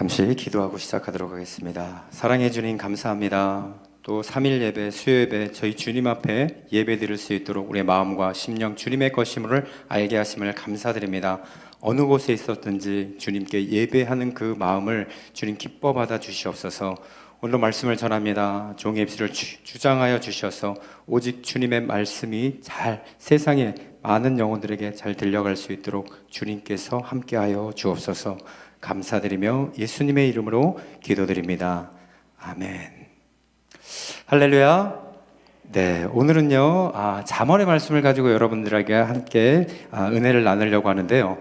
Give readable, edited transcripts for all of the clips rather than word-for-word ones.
잠시 기도하고 시작하도록 하겠습니다. 사랑해 주님 감사합니다. 또 3일 예배, 수요 예배 저희 주님 앞에 예배 드릴 수 있도록 우리의 마음과 심령 주님의 것임을 알게 하심을 감사드립니다. 어느 곳에 있었든지 주님께 예배하는 그 마음을 주님 기뻐 받아 주시옵소서. 오늘도 말씀을 전합니다. 종의 입술을 주장하여 주셔서 오직 주님의 말씀이 잘 세상에 많은 영혼들에게 잘 들려갈 수 있도록 주님께서 함께하여 주옵소서. 감사드리며 예수님의 이름으로 기도드립니다. 아멘. 할렐루야. 네, 오늘은요 잠언의 말씀을 가지고 여러분들에게 함께 은혜를 나누려고 하는데요.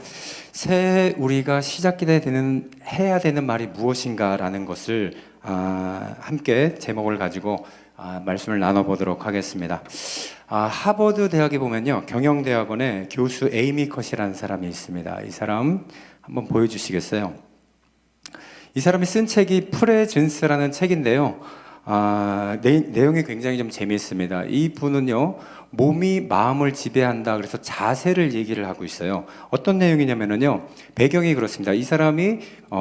새해 우리가 해야 되는 말이 무엇인가라는 것을 함께 제목을 가지고 말씀을 나눠보도록 하겠습니다. 하버드 대학에 보면요, 경영대학원에 교수 에이미 컷이라는 사람이 있습니다. 이 사람 한번 보여주시겠어요? 이 사람이 쓴 책이 프레즌스라는 책인데요. 내용이 굉장히 좀 재미있습니다. 이 분은요, 몸이 마음을 지배한다 그래서 자세를 얘기를 하고 있어요. 어떤 내용이냐면요, 배경이 그렇습니다. 이 사람이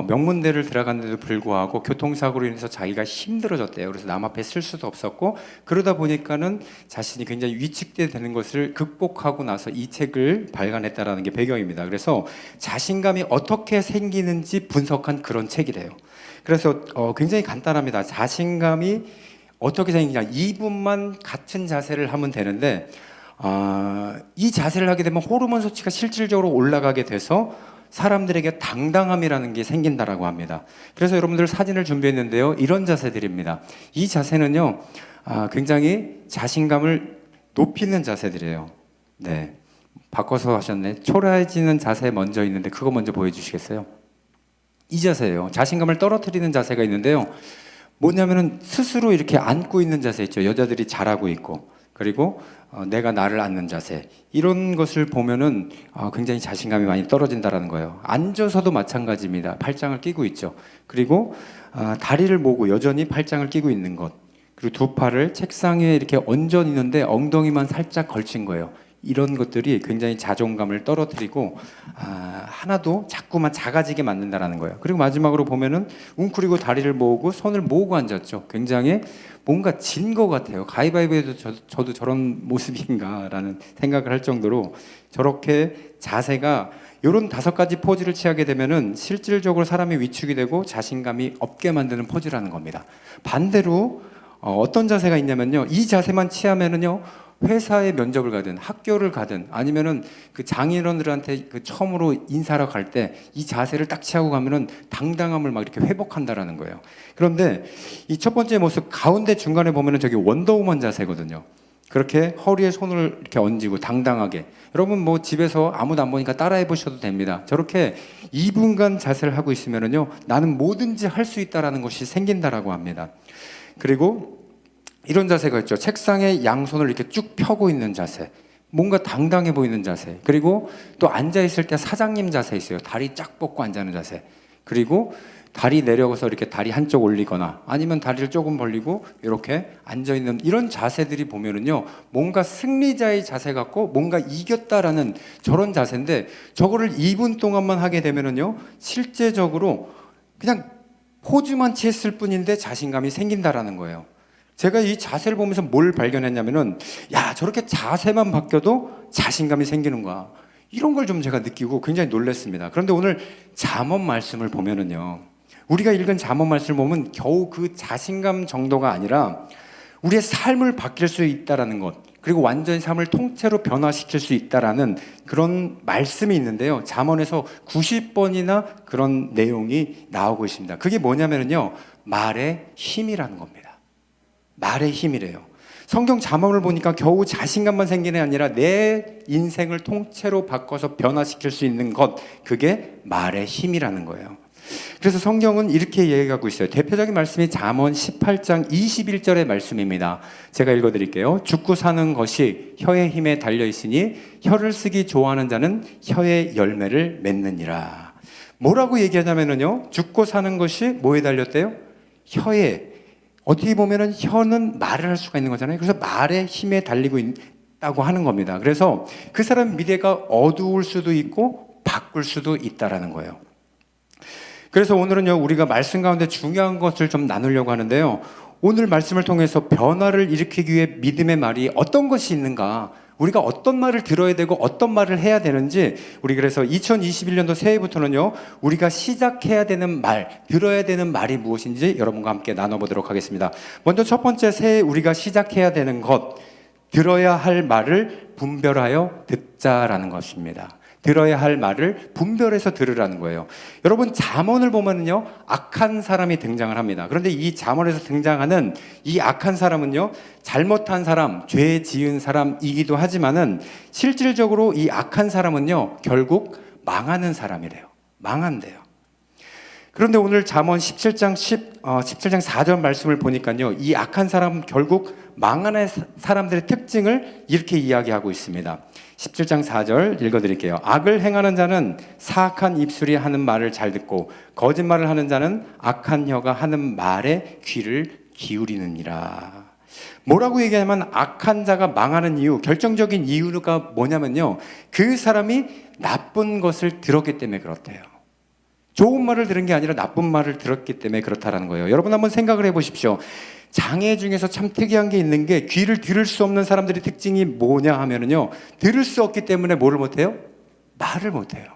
명문대를 들어갔는데도 불구하고 교통사고로 인해서 자기가 힘들어졌대요. 그래서 남 앞에 쓸 수도 없었고, 그러다 보니까는 자신이 굉장히 위축되는 것을 극복하고 나서 이 책을 발간했다라는 게 배경입니다. 그래서 자신감이 어떻게 생기는지 분석한 그런 책이래요. 그래서 굉장히 간단합니다. 자신감이 어떻게 생기냐, 2분만 같은 자세를 하면 되는데 이 자세를 하게 되면 호르몬 수치가 실질적으로 올라가게 돼서 사람들에게 당당함이라는 게 생긴다라고 합니다. 그래서 여러분들 사진을 준비했는데요, 이런 자세들입니다. 이 자세는요 굉장히 자신감을 높이는 자세들이에요. 네, 바꿔서 하셨네. 초라해지는 자세 먼저 있는데 그거 먼저 보여주시겠어요? 이 자세예요. 자신감을 떨어뜨리는 자세가 있는데요, 뭐냐면은 스스로 이렇게 안고 있는 자세 있죠. 여자들이 잘하고 있고, 그리고 내가 나를 안는 자세, 이런 것을 보면은 굉장히 자신감이 많이 떨어진다라는 거예요. 앉아서도 마찬가지입니다. 팔짱을 끼고 있죠. 그리고 다리를 모으고 여전히 팔짱을 끼고 있는 것, 그리고 두 팔을 책상 위에 이렇게 얹어 있는데 엉덩이만 살짝 걸친 거예요. 이런 것들이 굉장히 자존감을 떨어뜨리고 하나도 자꾸만 작아지게 만든다라는 거예요. 그리고 마지막으로 보면은 웅크리고 다리를 모으고 손을 모으고 앉았죠. 굉장히 뭔가 진 것 같아요. 가위바위보에도 저도 저런 모습인가라는 생각을 할 정도로, 저렇게 자세가 이런 5가지 포즈를 취하게 되면은 실질적으로 사람이 위축이 되고 자신감이 없게 만드는 포즈라는 겁니다. 반대로 어떤 자세가 있냐면요, 이 자세만 취하면은요, 회사에 면접을 가든 학교를 가든 아니면은 그 장인어른들한테 그 처음으로 인사하러 갈 때 이 자세를 딱 취하고 가면은 당당함을 막 이렇게 회복한다라는 거예요. 그런데 이 첫 번째 모습 가운데 중간에 보면은 저기 원더우먼 자세거든요. 그렇게 허리에 손을 이렇게 얹고 당당하게, 여러분 뭐 집에서 아무도 안 보니까 따라해 보셔도 됩니다. 저렇게 2분간 자세를 하고 있으면은요, 나는 뭐든지 할 수 있다라는 것이 생긴다라고 합니다. 그리고 이런 자세가 있죠. 책상에 양손을 이렇게 쭉 펴고 있는 자세, 뭔가 당당해 보이는 자세. 그리고 또 앉아있을 때 사장님 자세 있어요. 다리 쫙 뻗고 앉는 자세. 그리고 다리 내려가서 이렇게 다리 한쪽 올리거나 아니면 다리를 조금 벌리고 이렇게 앉아있는 이런 자세들이 보면은요, 뭔가 승리자의 자세 같고 뭔가 이겼다라는 저런 자세인데, 저거를 2분 동안만 하게 되면은요, 실제적으로 그냥 포즈만 취했을 뿐인데 자신감이 생긴다라는 거예요. 제가 이 자세를 보면서 뭘 발견했냐면은, 야, 저렇게 자세만 바뀌어도 자신감이 생기는 거야. 이런 걸 좀 제가 느끼고 굉장히 놀랐습니다. 그런데 오늘 잠언 말씀을 보면은요, 우리가 읽은 잠언 말씀을 보면 겨우 그 자신감 정도가 아니라 우리의 삶을 바뀔 수 있다라는 것, 그리고 완전히 삶을 통째로 변화시킬 수 있다라는 그런 말씀이 있는데요, 잠언에서 90번이나 그런 내용이 나오고 있습니다. 그게 뭐냐면요, 말의 힘이라는 겁니다. 말의 힘이래요. 성경 잠언을 보니까 겨우 자신감만 생기는 게 아니라 내 인생을 통째로 바꿔서 변화시킬 수 있는 것, 그게 말의 힘이라는 거예요. 그래서 성경은 이렇게 얘기하고 있어요. 대표적인 말씀이 잠언 18장 21절의 말씀입니다. 제가 읽어드릴게요. 죽고 사는 것이 혀의 힘에 달려있으니 혀를 쓰기 좋아하는 자는 혀의 열매를 맺느니라. 뭐라고 얘기하냐면요, 죽고 사는 것이 뭐에 달렸대요? 혀에. 어떻게 보면은 혀는 말을 할 수가 있는 거잖아요. 그래서 말의 힘에 달리고 있다고 하는 겁니다. 그래서 그 사람 미래가 어두울 수도 있고 바꿀 수도 있다라는 거예요. 그래서 오늘은요, 우리가 말씀 가운데 중요한 것을 좀 나누려고 하는데요. 오늘 말씀을 통해서 변화를 일으키기 위해 믿음의 말이 어떤 것이 있는가, 우리가 어떤 말을 들어야 되고 어떤 말을 해야 되는지, 우리 그래서 2021년도 새해부터는요, 우리가 시작해야 되는 말, 들어야 되는 말이 무엇인지 여러분과 함께 나눠보도록 하겠습니다. 먼저 첫 번째, 새해 우리가 시작해야 되는 것, 들어야 할 말을 분별하여 듣자라는 것입니다. 들어야 할 말을 분별해서 들으라는 거예요. 여러분, 잠언을 보면요, 악한 사람이 등장을 합니다. 그런데 이 잠언에서 등장하는 이 악한 사람은요, 잘못한 사람, 죄 지은 사람이기도 하지만은 실질적으로 이 악한 사람은요, 결국 망하는 사람이래요. 망한대요. 그런데 오늘 잠언 17장 4절 말씀을 보니까요, 이 악한 사람, 결국 망하는 사람들의 특징을 이렇게 이야기하고 있습니다. 17장 4절 읽어드릴게요. 악을 행하는 자는 사악한 입술이 하는 말을 잘 듣고 거짓말을 하는 자는 악한 혀가 하는 말에 귀를 기울이느니라. 뭐라고 얘기하면 악한 자가 망하는 이유, 결정적인 이유가 뭐냐면요, 그 사람이 나쁜 것을 들었기 때문에 그렇대요. 좋은 말을 들은 게 아니라 나쁜 말을 들었기 때문에 그렇다라는 거예요. 여러분 한번 생각을 해보십시오. 장애 중에서 참 특이한 게 있는 게, 귀를 들을 수 없는 사람들의 특징이 뭐냐 하면은요, 들을 수 없기 때문에 뭐를 못해요? 말을 못해요.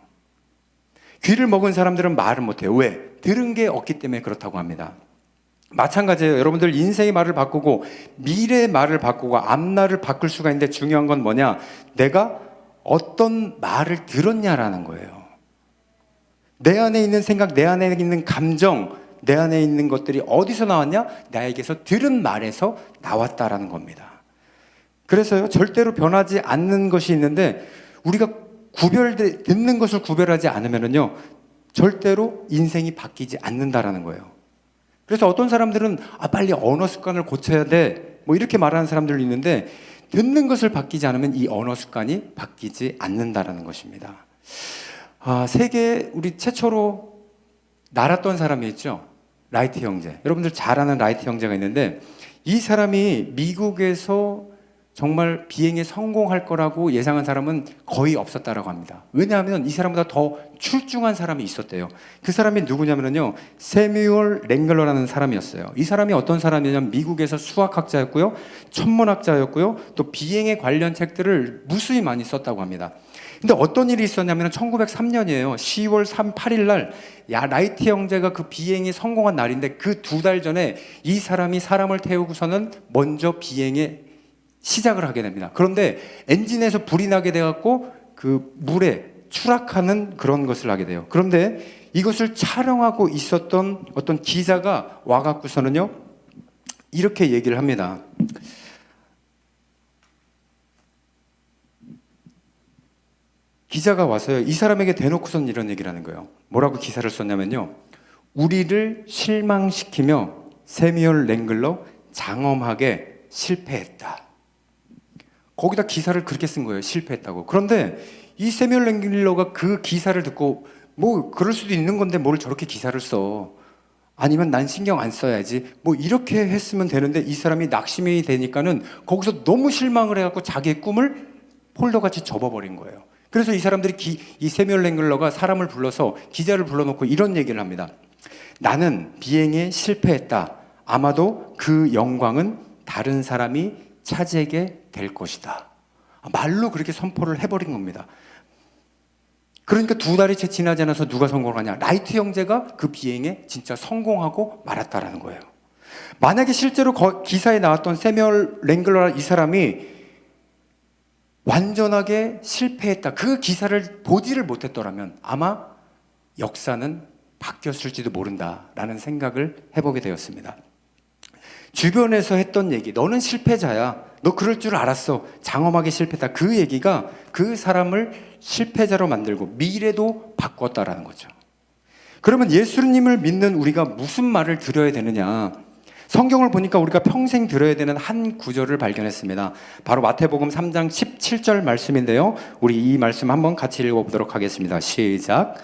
귀를 먹은 사람들은 말을 못해요. 왜? 들은 게 없기 때문에 그렇다고 합니다. 마찬가지예요. 여러분들 인생의 말을 바꾸고 미래의 말을 바꾸고 앞날을 바꿀 수가 있는데, 중요한 건 뭐냐? 내가 어떤 말을 들었냐라는 거예요. 내 안에 있는 생각, 내 안에 있는 감정, 내 안에 있는 것들이 어디서 나왔냐? 나에게서 들은 말에서 나왔다라는 겁니다. 그래서요, 절대로 변하지 않는 것이 있는데, 우리가 듣는 것을 구별하지 않으면요, 절대로 인생이 바뀌지 않는다라는 거예요. 그래서 어떤 사람들은 빨리 언어 습관을 고쳐야 돼, 뭐 이렇게 말하는 사람들도 있는데, 듣는 것을 바뀌지 않으면 이 언어 습관이 바뀌지 않는다라는 것입니다. 세계 우리 최초로 날았던 사람이 있죠. 라이트 형제. 여러분들 잘 아는 라이트 형제가 있는데, 이 사람이 미국에서 정말 비행에 성공할 거라고 예상한 사람은 거의 없었다라고 합니다. 왜냐하면 이 사람보다 더 출중한 사람이 있었대요. 그 사람이 누구냐면요, 세뮤얼 랭글러라는 사람이었어요. 이 사람이 어떤 사람이냐면 미국에서 수학학자였고요, 천문학자였고요, 또 비행에 관련 책들을 무수히 많이 썼다고 합니다. 근데 어떤 일이 있었냐면 1903년이에요. 10월 8일 날 라이트 형제가 그 비행에 성공한 날인데, 그 2달 전에 이 사람이 사람을 태우고서는 먼저 비행에 시작을 하게 됩니다. 그런데 엔진에서 불이 나게 돼갖고 그 물에 추락하는 그런 것을 하게 돼요. 그런데 이것을 촬영하고 있었던 어떤 기자가 와갖고서는요, 이렇게 얘기를 합니다. 기자가 와서요, 이 사람에게 대놓고선 이런 얘기를 하는 거예요. 뭐라고 기사를 썼냐면요, 우리를 실망시키며 세뮤얼 랭글러 장엄하게 실패했다. 거기다 기사를 그렇게 쓴 거예요. 실패했다고. 그런데 이 세뮤얼 랭글러가 그 기사를 듣고, 뭐 그럴 수도 있는 건데 뭘 저렇게 기사를 써, 아니면 난 신경 안 써야지, 뭐 이렇게 했으면 되는데, 이 사람이 낙심이 되니까는 거기서 너무 실망을 해갖고 자기의 꿈을 폴더같이 접어버린 거예요. 그래서 이 사람들이 이 세뮤얼 랭글러가 사람을 불러서, 기자를 불러놓고 이런 얘기를 합니다. 나는 비행에 실패했다. 아마도 그 영광은 다른 사람이 차지하게 될 것이다. 말로 그렇게 선포를 해버린 겁니다. 그러니까 2달이 채 지나지 않아서 누가 성공하냐? 라이트 형제가 그 비행에 진짜 성공하고 말았다라는 거예요. 만약에 실제로 기사에 나왔던 세뮤얼 랭글러 이 사람이 완전하게 실패했다, 그 기사를 보지를 못했더라면 아마 역사는 바뀌었을지도 모른다라는 생각을 해보게 되었습니다. 주변에서 했던 얘기, 너는 실패자야, 너 그럴 줄 알았어, 장엄하게 실패했다, 그 얘기가 그 사람을 실패자로 만들고 미래도 바꿨다라는 거죠. 그러면 예수님을 믿는 우리가 무슨 말을 들어야 되느냐? 성경을 보니까 우리가 평생 들어야 되는 한 구절을 발견했습니다. 바로 마태복음 3장 17절 말씀인데요, 우리 이 말씀 한번 같이 읽어보도록 하겠습니다. 시작.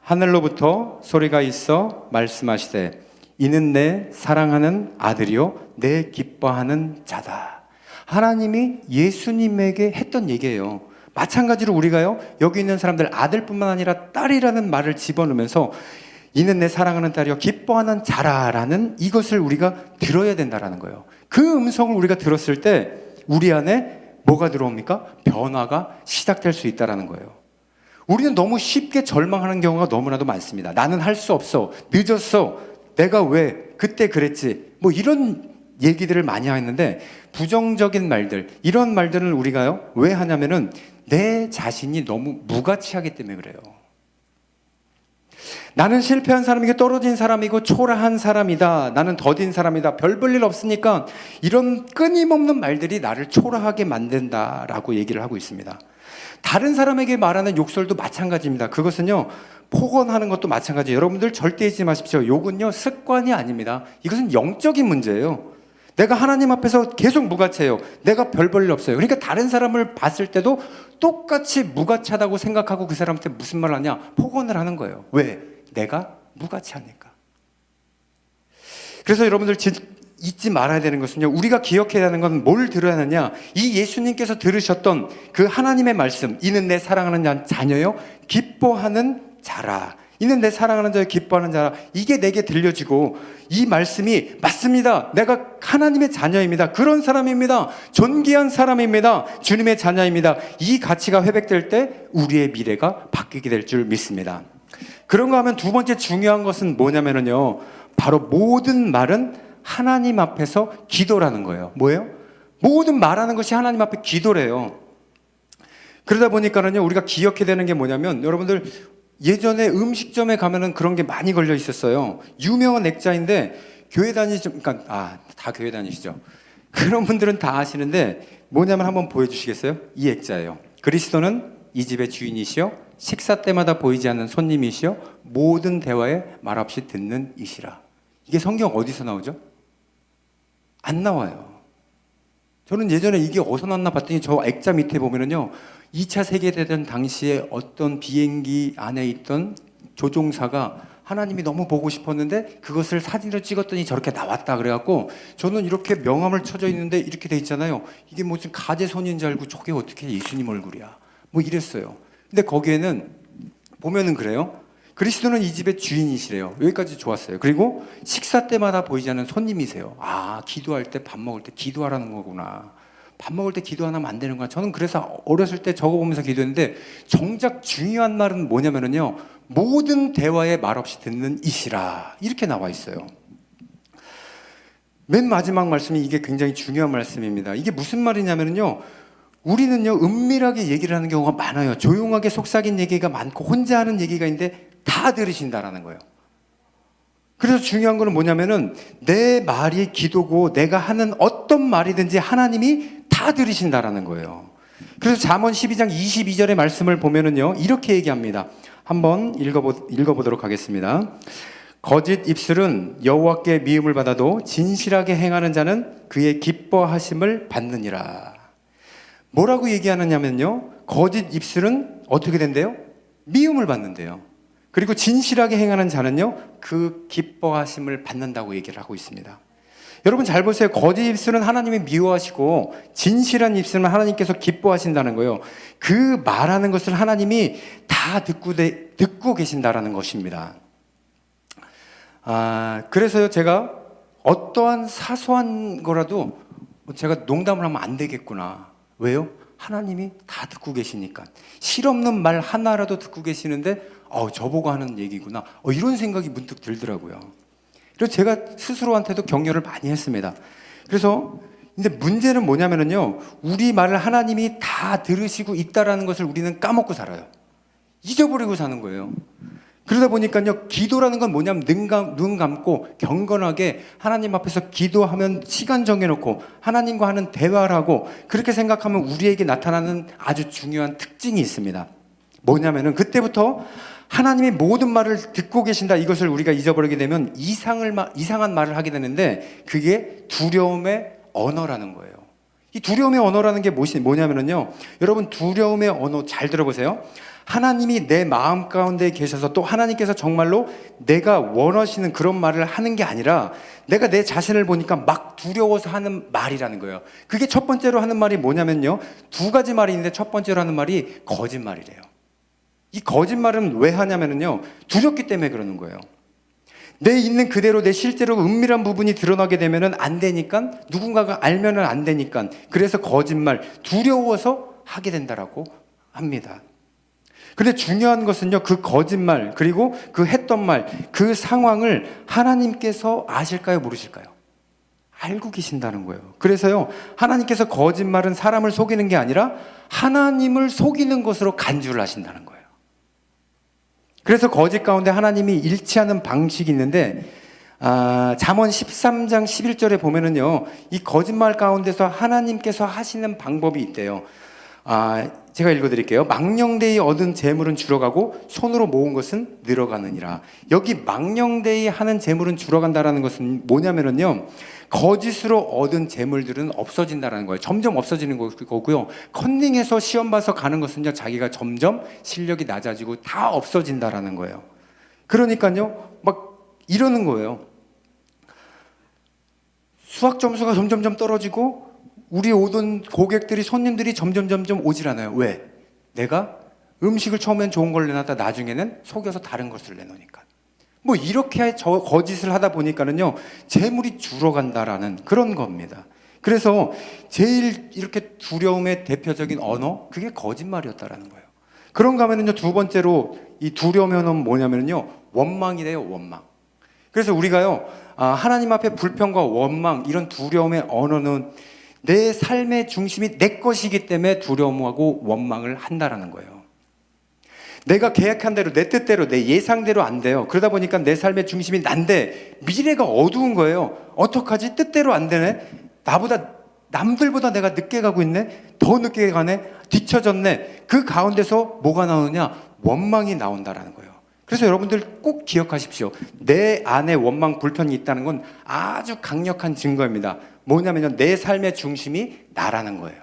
하늘로부터 소리가 있어 말씀하시되 이는 내 사랑하는 아들이요 내 기뻐하는 자다. 하나님이 예수님에게 했던 얘기예요. 마찬가지로 우리가요, 여기 있는 사람들 아들뿐만 아니라 딸이라는 말을 집어넣으면서 이는 내 사랑하는 딸이여 기뻐하는 자라라는 이것을 우리가 들어야 된다라는 거예요. 그 음성을 우리가 들었을 때 우리 안에 뭐가 들어옵니까? 변화가 시작될 수 있다라는 거예요. 우리는 너무 쉽게 절망하는 경우가 너무나도 많습니다. 나는 할 수 없어. 늦었어. 내가 왜 그때 그랬지. 뭐 이런 얘기들을 많이 하는데 부정적인 말들, 이런 말들을 우리가요 왜 하냐면은 내 자신이 너무 무가치하기 때문에 그래요. 나는 실패한 사람이고 떨어진 사람이고 초라한 사람이다. 나는 더딘 사람이다. 별 볼 일 없으니까 이런 끊임없는 말들이 나를 초라하게 만든다라고 얘기를 하고 있습니다. 다른 사람에게 말하는 욕설도 마찬가지입니다. 그것은요 폭언하는 것도 마찬가지예요. 여러분들 절대 잊지 마십시오. 욕은요 습관이 아닙니다. 이것은 영적인 문제예요. 내가 하나님 앞에서 계속 무가치해요. 내가 별 볼 일 없어요. 그러니까 다른 사람을 봤을 때도 똑같이 무가치하다고 생각하고 그 사람한테 무슨 말을 하냐? 폭언을 하는 거예요. 왜? 내가 무가치하니까. 그래서 여러분들 잊지 말아야 되는 것은요, 우리가 기억해야 하는 건 뭘 들어야 하느냐? 이 예수님께서 들으셨던 그 하나님의 말씀, 이는 내 사랑하는 자녀요 기뻐하는 자라. 이는 내 사랑하는 자여 기뻐하는 자라. 이게 내게 들려지고 이 말씀이 맞습니다. 내가 하나님의 자녀입니다. 그런 사람입니다. 존귀한 사람입니다. 주님의 자녀입니다. 이 가치가 회복될 때 우리의 미래가 바뀌게 될 줄 믿습니다. 그런가 하면 두 번째 중요한 것은 뭐냐면요, 바로 모든 말은 하나님 앞에서 기도라는 거예요. 뭐예요? 모든 말하는 것이 하나님 앞에 기도래요. 그러다 보니까는요, 우리가 기억해야 되는 게 뭐냐면, 여러분들 예전에 음식점에 가면은 그런 게 많이 걸려 있었어요. 유명한 액자인데 교회 그러니까 다 교회 다니시죠. 그런 분들은 다 아시는데 뭐냐면 한번 보여주시겠어요? 이 액자예요. 그리스도는 이 집의 주인이시여 식사 때마다 보이지 않는 손님이시여 모든 대화에 말없이 듣는 이시라. 이게 성경 어디서 나오죠? 안 나와요. 저는 예전에 이게 어디서 났나 봤더니 저 액자 밑에 보면은요 2차 세계대전 당시에 어떤 비행기 안에 있던 조종사가 하나님이 너무 보고 싶었는데 그것을 사진으로 찍었더니 저렇게 나왔다 그래갖고 저는 이렇게 명함을 쳐져 있는데 이렇게 돼 있잖아요. 이게 무슨 가재손인 줄 알고 저게 어떻게 예수님 얼굴이야 뭐 이랬어요. 근데 거기에는 보면은 그래요. 그리스도는 이 집의 주인이시래요. 여기까지 좋았어요. 그리고 식사 때마다 보이지 않는 손님이세요. 아, 기도할 때 밥 먹을 때 기도하라는 거구나. 밥 먹을 때 기도 안 하면 안 되는구나. 저는 그래서 어렸을 때 저거 보면서 기도했는데 정작 중요한 말은 뭐냐면요, 모든 대화에 말없이 듣는 이시라 이렇게 나와 있어요. 맨 마지막 말씀이 이게 굉장히 중요한 말씀입니다. 이게 무슨 말이냐면요, 우리는요 은밀하게 얘기를 하는 경우가 많아요. 조용하게 속삭인 얘기가 많고 혼자 하는 얘기가 있는데 다 들으신다라는 거예요. 그래서 중요한 거는 뭐냐면은 내 말이 기도고 내가 하는 어떤 말이든지 하나님이 다 들으신다라는 거예요. 그래서 잠언 12장 22절의 말씀을 보면은요 이렇게 얘기합니다. 한번 읽어보도록 하겠습니다. 거짓 입술은 여호와께 미움을 받아도 진실하게 행하는 자는 그의 기뻐하심을 받느니라. 뭐라고 얘기하느냐면요, 거짓 입술은 어떻게 된대요? 미움을 받는데요. 그리고 진실하게 행하는 자는요 그 기뻐하심을 받는다고 얘기를 하고 있습니다. 여러분 잘 보세요. 거짓 입술은 하나님이 미워하시고 진실한 입술은 하나님께서 기뻐하신다는 거예요. 그 말하는 것을 하나님이 다 듣고 계신다라는 것입니다. 그래서요 제가 어떠한 사소한 거라도 제가 농담을 하면 안 되겠구나. 왜요? 하나님이 다 듣고 계시니까. 실없는 말 하나라도 듣고 계시는데 저보고 하는 얘기구나. 이런 생각이 문득 들더라고요. 그래서 제가 스스로한테도 격려를 많이 했습니다. 그래서 근데 문제는 뭐냐면요, 우리 말을 하나님이 다 들으시고 있다라는 것을 우리는 까먹고 살아요. 잊어버리고 사는 거예요. 그러다 보니까요 기도라는 건 뭐냐면 눈 감고 경건하게 하나님 앞에서 기도하면 시간 정해놓고 하나님과 하는 대화를 하고 그렇게 생각하면 우리에게 나타나는 아주 중요한 특징이 있습니다. 뭐냐면은 그때부터 하나님이 모든 말을 듣고 계신다 이것을 우리가 잊어버리게 되면 이상한 말을 하게 되는데 그게 두려움의 언어라는 거예요. 이 두려움의 언어라는 게 뭐냐면요, 여러분 두려움의 언어 잘 들어보세요. 하나님이 내 마음 가운데 계셔서 또 하나님께서 정말로 내가 원하시는 그런 말을 하는 게 아니라 내가 내 자신을 보니까 막 두려워서 하는 말이라는 거예요. 그게 첫 번째로 하는 말이 뭐냐면요, 두 가지 말이 있는데 첫 번째로 하는 말이 거짓말이래요. 이 거짓말은 왜 하냐면요 두렵기 때문에 그러는 거예요. 내 있는 그대로 내 실제로 은밀한 부분이 드러나게 되면은 안 되니까, 누군가가 알면은 안 되니까, 그래서 거짓말, 두려워서 하게 된다라고 합니다. 근데 중요한 것은요, 그 거짓말, 그리고 그 했던 말, 그 상황을 하나님께서 아실까요, 모르실까요? 알고 계신다는 거예요. 그래서요, 하나님께서 거짓말은 사람을 속이는 게 아니라 하나님을 속이는 것으로 간주를 하신다는 거예요. 그래서 거짓 가운데 하나님이 일치하는 방식이 있는데, 잠언 13장 11절에 보면은요, 이 거짓말 가운데서 하나님께서 하시는 방법이 있대요. 제가 읽어드릴게요. 망령되이 얻은 재물은 줄어가고 손으로 모은 것은 늘어가느니라. 여기 망령되이 하는 재물은 줄어간다라는 것은 뭐냐면은요, 거짓으로 얻은 재물들은 없어진다라는 거예요. 점점 없어지는 거고요. 컨닝해서 시험 봐서 가는 것은요, 자기가 점점 실력이 낮아지고 다 없어진다라는 거예요. 그러니까요, 막 이러는 거예요. 수학 점수가 점점 떨어지고 우리 오던 고객들이, 손님들이 점점 오질 않아요. 왜? 내가 음식을 처음엔 좋은 걸 내놨다 나중에는 속여서 다른 것을 내놓으니까. 뭐 이렇게 저 거짓을 하다 보니까는요, 재물이 줄어간다라는 그런 겁니다. 그래서 제일 이렇게 두려움의 대표적인 언어, 그게 거짓말이었다라는 거예요. 그런가 하면은요, 두 번째로 이 두려움의 언어는 뭐냐면요, 원망이래요, 원망. 그래서 우리가요, 하나님 앞에 불평과 원망, 이런 두려움의 언어는 내 삶의 중심이 내 것이기 때문에 두려움하고 원망을 한다라는 거예요. 내가 계획한 대로, 내 뜻대로, 내 예상대로 안 돼요. 그러다 보니까 내 삶의 중심이 난데 미래가 어두운 거예요. 어떡하지? 뜻대로 안 되네. 남들보다 내가 늦게 가고 있네. 더 늦게 가네. 뒤처졌네. 그 가운데서 뭐가 나오느냐? 원망이 나온다라는 거예요. 그래서 여러분들 꼭 기억하십시오. 내 안에 원망, 불편이 있다는 건 아주 강력한 증거입니다. 뭐냐면요, 내 삶의 중심이 나라는 거예요.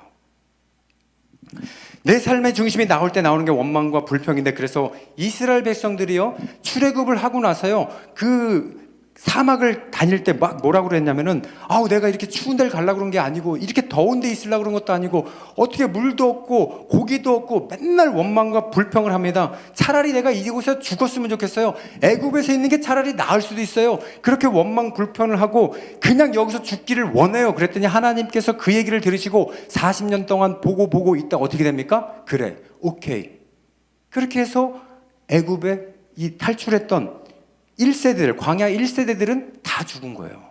내 삶의 중심이 나올 때 나오는 게 원망과 불평인데, 그래서 이스라엘 백성들이요, 출애굽을 하고 나서요, 그 사막을 다닐 때 막 뭐라고 그랬냐면은, 내가 이렇게 추운 데를 가려고 그런 게 아니고, 이렇게 더운 데 있으려고 그런 것도 아니고, 어떻게 물도 없고 고기도 없고 맨날 원망과 불평을 합니다. 차라리 내가 이곳에서 죽었으면 좋겠어요. 애굽에서 있는 게 차라리 나을 수도 있어요. 그렇게 원망 불평을 하고 그냥 여기서 죽기를 원해요. 그랬더니 하나님께서 그 얘기를 들으시고 40년 동안 보고 있다 어떻게 됩니까? 그래, 오케이. 그렇게 해서 애굽에 이 탈출했던 1세대들, 광야 1세대들은 다 죽은 거예요.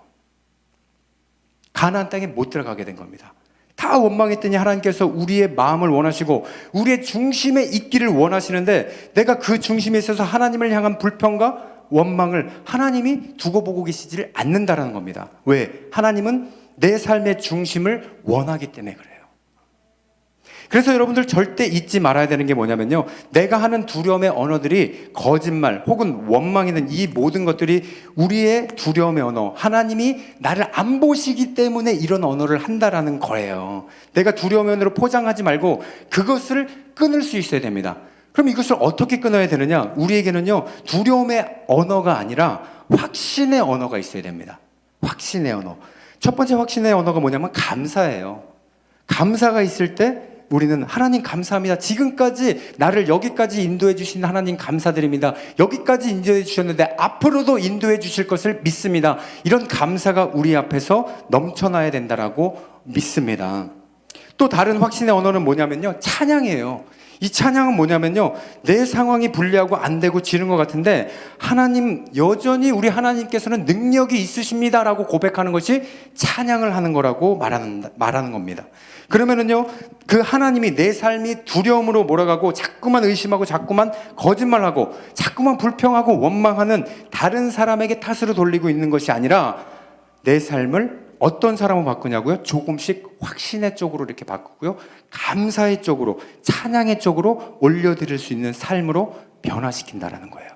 가나안 땅에 못 들어가게 된 겁니다. 다 원망했더니 하나님께서 우리의 마음을 원하시고 우리의 중심에 있기를 원하시는데, 내가 그 중심에 있어서 하나님을 향한 불평과 원망을 하나님이 두고 보고 계시지를 않는다라는 겁니다. 왜? 하나님은 내 삶의 중심을 원하기 때문에 그래요. 그래서 여러분들 절대 잊지 말아야 되는 게 뭐냐면요, 내가 하는 두려움의 언어들이 거짓말 혹은 원망이든 이 모든 것들이 우리의 두려움의 언어, 하나님이 나를 안 보시기 때문에 이런 언어를 한다라는 거예요. 내가 두려움의 언어로 포장하지 말고 그것을 끊을 수 있어야 됩니다. 그럼 이것을 어떻게 끊어야 되느냐? 우리에게는요, 두려움의 언어가 아니라 확신의 언어가 있어야 됩니다. 확신의 언어. 첫 번째 확신의 언어가 뭐냐면 감사예요. 감사가 있을 때 우리는 하나님 감사합니다. 지금까지 나를 여기까지 인도해 주신 하나님 감사드립니다. 여기까지 인도해 주셨는데 앞으로도 인도해 주실 것을 믿습니다. 이런 감사가 우리 앞에서 넘쳐나야 된다라고 믿습니다. 또 다른 확신의 언어는 뭐냐면요, 찬양이에요. 이 찬양은 뭐냐면요, 내 상황이 불리하고 안 되고 지는 것 같은데 하나님, 여전히 우리 하나님께서는 능력이 있으십니다라고 고백하는 것이 찬양을 하는 거라고 말하는 겁니다. 그러면은요, 그 하나님이 내 삶이 두려움으로 몰아가고 자꾸만 의심하고 자꾸만 거짓말하고 자꾸만 불평하고 원망하는 다른 사람에게 탓으로 돌리고 있는 것이 아니라 내 삶을 어떤 사람으로 바꾸냐고요? 조금씩 확신의 쪽으로 이렇게 바꾸고요, 감사의 쪽으로, 찬양의 쪽으로 올려드릴 수 있는 삶으로 변화시킨다라는 거예요.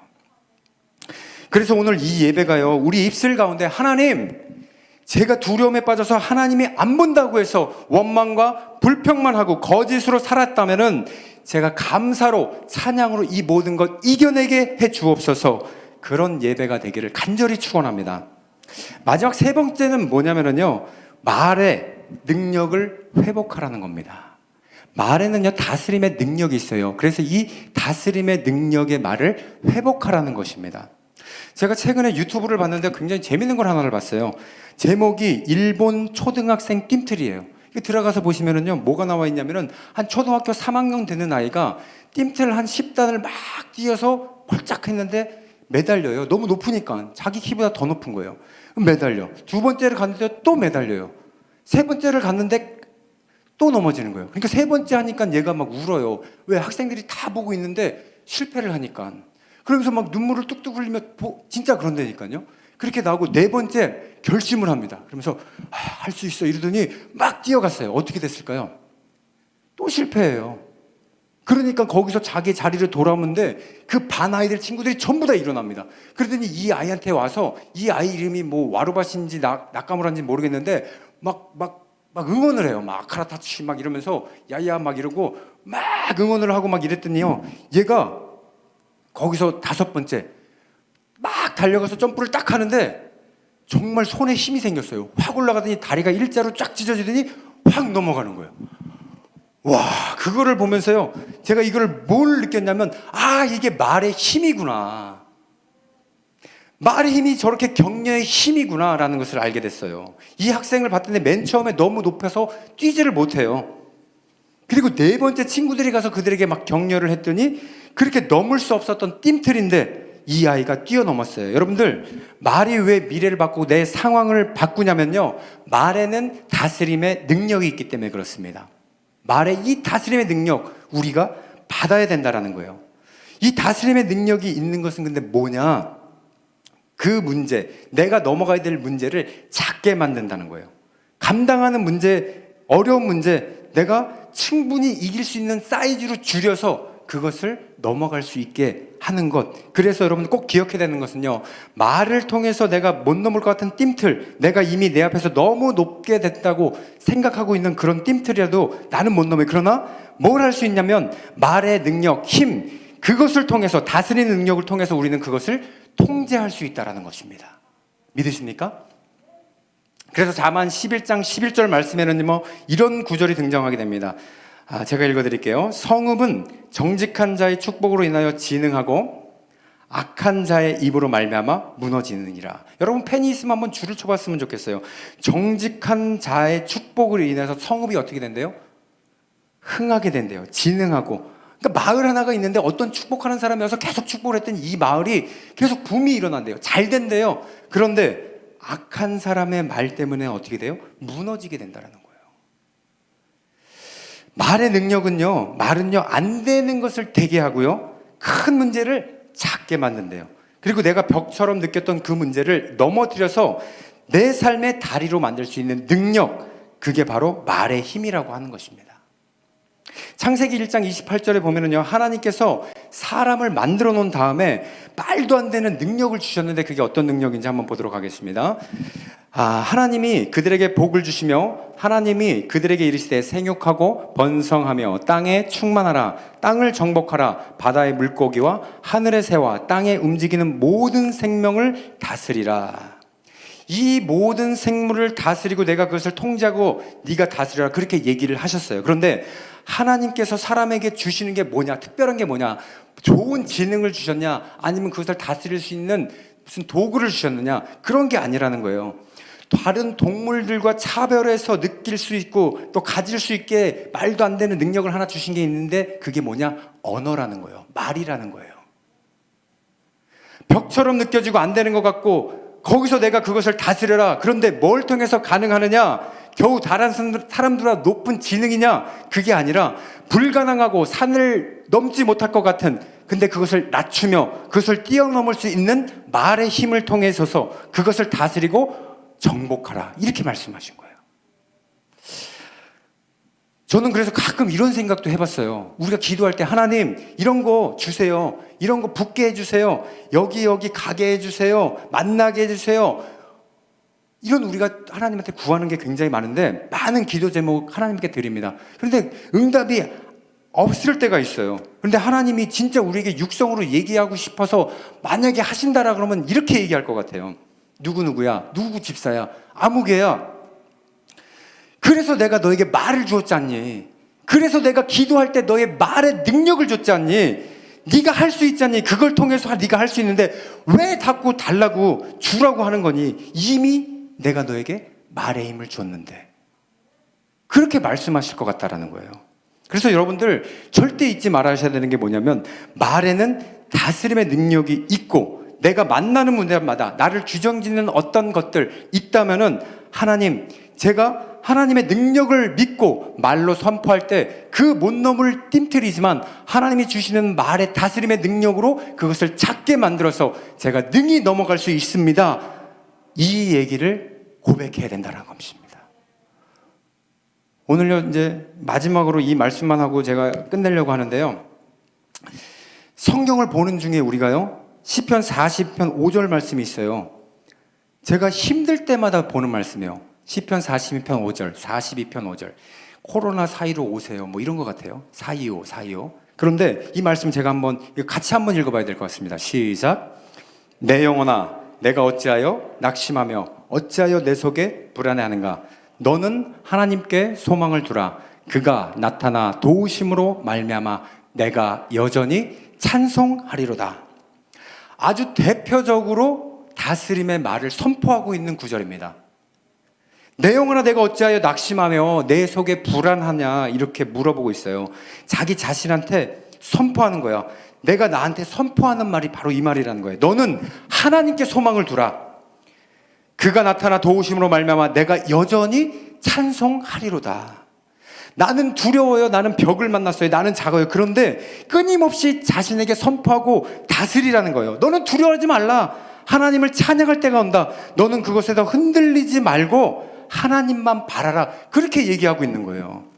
그래서 오늘 이 예배가요, 우리 입술 가운데 하나님, 제가 두려움에 빠져서 하나님이 안 본다고 해서 원망과 불평만 하고 거짓으로 살았다면은 제가 감사로, 찬양으로 이 모든 것 이겨내게 해 주옵소서. 그런 예배가 되기를 간절히 축원합니다. 마지막 세 번째는 뭐냐면요, 말의 능력을 회복하라는 겁니다. 말에는요, 다스림의 능력이 있어요. 그래서 이 다스림의 능력의 말을 회복하라는 것입니다. 제가 최근에 유튜브를 봤는데 굉장히 재밌는 걸 하나를 봤어요. 제목이 일본 초등학생 띰틀이에요. 이거 들어가서 보시면은요, 뭐가 나와 있냐면은 한 초등학교 3학년 되는 아이가 띰틀 한 10단을 막 뛰어서 펄짝 했는데 매달려요. 너무 높으니까 자기 키보다 더 높은 거예요. 그럼 매달려. 두 번째를 갔는데 또 매달려요. 세 번째를 갔는데 또 넘어지는 거예요. 그러니까 세 번째 하니까 얘가 막 울어요. 왜? 학생들이 다 보고 있는데 실패를 하니까. 그러면서 막 눈물을 뚝뚝 흘리며 진짜 그런다니까요. 그렇게 나오고 네 번째 결심을 합니다. 그러면서 할 수 있어 이러더니 막 뛰어갔어요. 어떻게 됐을까요? 또 실패해요. 그러니까 거기서 자기 자리를 돌아오는데 그 반 아이들 친구들이 전부 다 일어납니다. 그러더니 이 아이한테 와서 이 아이 이름이 뭐 와루바시인지 나카무라인지 모르겠는데 막 응원을 해요. 막 아카라타치 막 이러면서 야야 막 이러고 막 응원을 하고 막 이랬더니요. 얘가 거기서 다섯 번째 막 달려가서 점프를 딱 하는데 정말 손에 힘이 생겼어요. 확 올라가더니 다리가 일자로 쫙 찢어지더니 확 넘어가는 거예요. 와, 그거를 보면서요, 제가 이걸 뭘 느꼈냐면, 이게 말의 힘이구나. 말의 힘이 저렇게 격려의 힘이구나라는 것을 알게 됐어요. 이 학생을 봤더니 맨 처음에 너무 높아서 뛰지를 못해요. 그리고 네 번째 친구들이 가서 그들에게 막 격려를 했더니 그렇게 넘을 수 없었던 띰틀인데 이 아이가 뛰어넘었어요. 여러분들, 말이 왜 미래를 바꾸고 내 상황을 바꾸냐면요, 말에는 다스림의 능력이 있기 때문에 그렇습니다. 말의 이 다스림의 능력, 우리가 받아야 된다라는 거예요. 이 다스림의 능력이 있는 것은 근데 뭐냐? 그 문제, 내가 넘어가야 될 문제를 작게 만든다는 거예요. 감당하는 문제, 어려운 문제, 내가 충분히 이길 수 있는 사이즈로 줄여서 그것을 넘어갈 수 있게 하는 것. 그래서 여러분 꼭 기억해야 되는 것은요, 말을 통해서 내가 못 넘을 것 같은 띰틀, 내가 이미 내 앞에서 너무 높게 됐다고 생각하고 있는 그런 띰틀이라도 나는 못 넘어요. 그러나 뭘 할 수 있냐면 말의 능력, 힘, 그것을 통해서, 다스리는 능력을 통해서 우리는 그것을 통제할 수 있다는 것입니다. 믿으십니까? 그래서 잠언 11장 11절 말씀에는 뭐 이런 구절이 등장하게 됩니다. 제가 읽어드릴게요. 성읍은 정직한 자의 축복으로 인하여 진흥하고 악한 자의 입으로 말미암아 무너지느니라. 여러분 펜이 있으면 한번 줄을 쳐봤으면 좋겠어요. 정직한 자의 축복으로 인해서 성읍이 어떻게 된대요? 흥하게 된대요. 진흥하고. 그러니까 마을 하나가 있는데 어떤 축복하는 사람이 와서 계속 축복을 했더니 이 마을이 계속 붐이 일어난대요. 잘 된대요. 그런데 악한 사람의 말 때문에 어떻게 돼요? 무너지게 된다는 거예요. 말의 능력은요, 말은요, 안 되는 것을 되게 하고요, 큰 문제를 작게 만든대요. 그리고 내가 벽처럼 느꼈던 그 문제를 넘어뜨려서 내 삶의 다리로 만들 수 있는 능력, 그게 바로 말의 힘이라고 하는 것입니다. 창세기 1장 28절에 보면은요, 하나님께서 사람을 만들어 놓은 다음에 말도 안 되는 능력을 주셨는데 그게 어떤 능력인지 한번 보도록 하겠습니다. 하나님이 그들에게 복을 주시며 하나님이 그들에게 이르시되 생육하고 번성하며 땅에 충만하라, 땅을 정복하라, 바다의 물고기와 하늘의 새와 땅에 움직이는 모든 생명을 다스리라. 이 모든 생물을 다스리고 내가 그것을 통제하고 네가 다스려라, 그렇게 얘기를 하셨어요. 그런데 하나님께서 사람에게 주시는 게 뭐냐? 특별한 게 뭐냐? 좋은 지능을 주셨냐? 아니면 그것을 다스릴 수 있는 무슨 도구를 주셨느냐? 그런 게 아니라는 거예요. 다른 동물들과 차별해서 느낄 수 있고 또 가질 수 있게 말도 안 되는 능력을 하나 주신 게 있는데 그게 뭐냐? 언어라는 거예요. 말이라는 거예요. 벽처럼 느껴지고 안 되는 것 같고 거기서 내가 그것을 다스려라. 그런데 뭘 통해서 가능하느냐? 겨우 다른 사람들보다 높은 지능이냐? 그게 아니라 불가능하고 산을 넘지 못할 것 같은, 근데 그것을 낮추며 그것을 뛰어넘을 수 있는 말의 힘을 통해서 그것을 다스리고 정복하라, 이렇게 말씀하신 거예요. 저는 그래서 가끔 이런 생각도 해봤어요. 우리가 기도할 때 하나님 이런 거 주세요, 이런 거 붙게 해주세요, 여기 가게 해주세요, 만나게 해주세요, 이런 우리가 하나님한테 구하는 게 굉장히 많은데 많은 기도 제목 하나님께 드립니다. 그런데 응답이 없을 때가 있어요. 그런데 하나님이 진짜 우리에게 육성으로 얘기하고 싶어서 만약에 하신다라 그러면 이렇게 얘기할 것 같아요. 누구누구야, 누구 집사야, 아무개야, 그래서 내가 너에게 말을 주었지 않니? 그래서 내가 기도할 때 너의 말의 능력을 줬지 않니? 네가 할 수 있잖니. 그걸 통해서 네가 할 수 있는데 왜 자꾸 달라고 주라고 하는 거니? 이미 내가 너에게 말의 힘을 줬는데. 그렇게 말씀하실 것 같다라는 거예요. 그래서 여러분들 절대 잊지 말아야 되는 게 뭐냐면, 말에는 다스림의 능력이 있고, 내가 만나는 문제마다 나를 규정짓는 어떤 것들 있다면은, 하나님, 제가 하나님의 능력을 믿고 말로 선포할 때 그 못 넘을 띵틀이지만 하나님이 주시는 말의 다스림의 능력으로 그것을 작게 만들어서 제가 능히 넘어갈 수 있습니다. 이 얘기를 고백해야 된다는 것입니다. 오늘요, 이제 마지막으로 이 말씀만 하고 제가 끝내려고 하는데요. 성경을 보는 중에 우리가요, 시편 40편 5절 말씀이 있어요. 제가 힘들 때마다 보는 말씀이에요. 시편 42편 5절, 42편 5절. 코로나 사이로 오세요. 뭐 이런 것 같아요. 425. 그런데 이 말씀 제가 같이 한번 읽어봐야 될 것 같습니다. 시작. 내 영혼아, 내가 어찌하여 낙심하며 어찌하여 내 속에 불안해하는가? 너는 하나님께 소망을 두라. 그가 나타나 도우심으로 말미암아 내가 여전히 찬송하리로다. 아주 대표적으로 다스림의 말을 선포하고 있는 구절입니다. 내 영혼아, 내가 어찌하여 낙심하며 내 속에 불안하냐, 이렇게 물어보고 있어요. 자기 자신한테 선포하는 거야. 내가 나한테 선포하는 말이 바로 이 말이라는 거예요. 너는 하나님께 소망을 두라. 그가 나타나 도우심으로 말미암아 내가 여전히 찬송하리로다. 나는 두려워요. 나는 벽을 만났어요. 나는 작아요. 그런데 끊임없이 자신에게 선포하고 다스리라는 거예요. 너는 두려워하지 말라. 하나님을 찬양할 때가 온다. 너는 그것에서 흔들리지 말고 하나님만 바라라. 그렇게 얘기하고 있는 거예요.